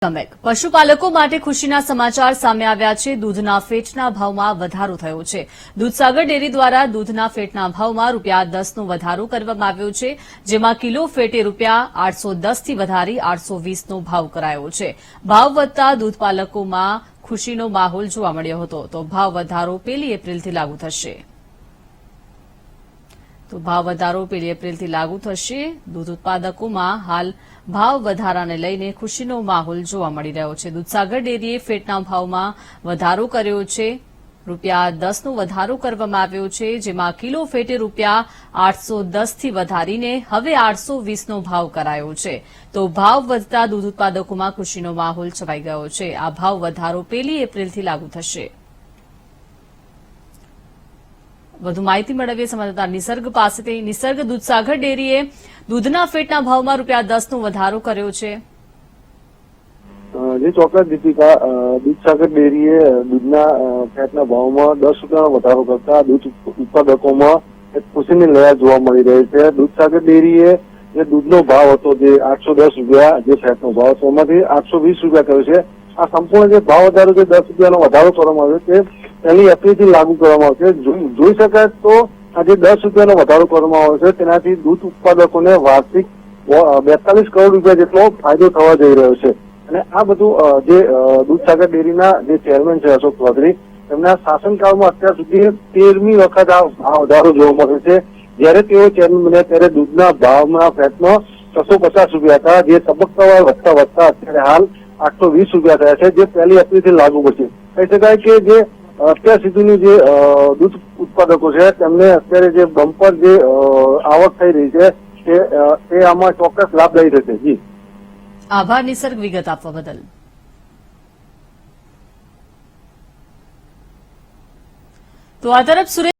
પશુપાલકો માટે ખુશીના સમાચાર સામે આવ્યા છે। દૂધના ફેટના ભાવમાં વધારો થયો છે। દૂધસાગર ડેરી દ્વારા દૂધના ફેટના ભાવમાં ₹10નો વધારો કરવામાં આવ્યો છે, જેમાં કિલો ફેટે ₹810થી વધારી 820નો ભાવ કરાયો છે। ભાવ વધતા દૂધપાલકોમાં ખુશીનો માહોલ જોવા મળ્યો હતો, તો ભાવ વધારો 1 એપ્રિલથી લાગુ થશે। દૂધ ઉત્પાદકોમાં હાલ ભાવ વધારાને લઈને ખુશીનો માહોલ જોવા મળી રહ્યો છે। દૂધસાગર ડેરીએ ફેટના ભાવમાં વધારો કર્યો છે। ₹10નો વધારો કરવામાં આવ્યો છે, જેમાં કિલો ફેટે ₹810થી વધારીને હવે 820નો ભાવ કરાયો છે। તો ભાવ વધતા દૂધ ઉત્પાદકોમાં ખુશીનો માહોલ છવાઈ ગયો છે। આ ભાવ વધારો 1 એપ્રિલથી લાગુ થશે। વધુ માહિતી મેળવીએ સંવાદદાતા નિસર્ગ પાસેથી। નિસર્ગ, દૂધસાગર ડેરીએ દૂધના ફેટના ભાવમાં ₹10નો વધારો કર્યો છે। જે ચોક્કસ દીપિકા, દૂધસાગર ડેરીએ દૂધના ફેટના ભાવમાં ₹10નો વધારો કરતા દૂધ ઉત્પાદકોમાં એક ખુશીની લહેર જોવા મળી રહી છે। દૂધસાગર ડેરીએ જે દૂધનો ભાવ હતો, જે ₹810 જે ફેટનો ભાવ હતો, એમાંથી ₹820 કર્યો છે। આ સંપૂર્ણ જે ભાવ વધારો, જે ₹10નો વધારો કરવામાં આવ્યો તે 1 એપ્રિલથી લાગુ કરવામાં આવશે। જોઈ શકાય તો આ જે ₹10નો વધારો કરવામાં આવ્યો છે, તેનાથી દૂધ ઉત્પાદકોને વાર્ષિક ₹42 કરોડ જેટલો ફાયદો થવા જઈ રહ્યો છે। અને આ બધું જે દૂધસાગર ડેરીના જે ચેરમેન છે અશોક ચૌધરી, તેમના શાસનકાળમાં અત્યાર સુધી 13મી વખત આ ભાવ વધારો જોવા મળ્યો છે। જયારે તેઓ ચેરમેન બન્યા ત્યારે દૂધના ભાવમાં ફેટનો ₹650 હતા, જે તબક્કાવાર વધતા અત્યારે હાલ ₹820 થયા છે, જે 1 એપ્રિલથી લાગુ પડશે। કહી શકાય કે જે અત્યાર સુધીનું જે દૂધ ઉત્પાદકો છે, તેમને અત્યારે જે બમ્પર જે આવક થઈ રહી છે, તે આમાં ચોક્કસ લાભદાયી થશે। જી, આભાર નિસર્ગ, વિગત આપવા બદલ। તો આ તરફ સુરેશ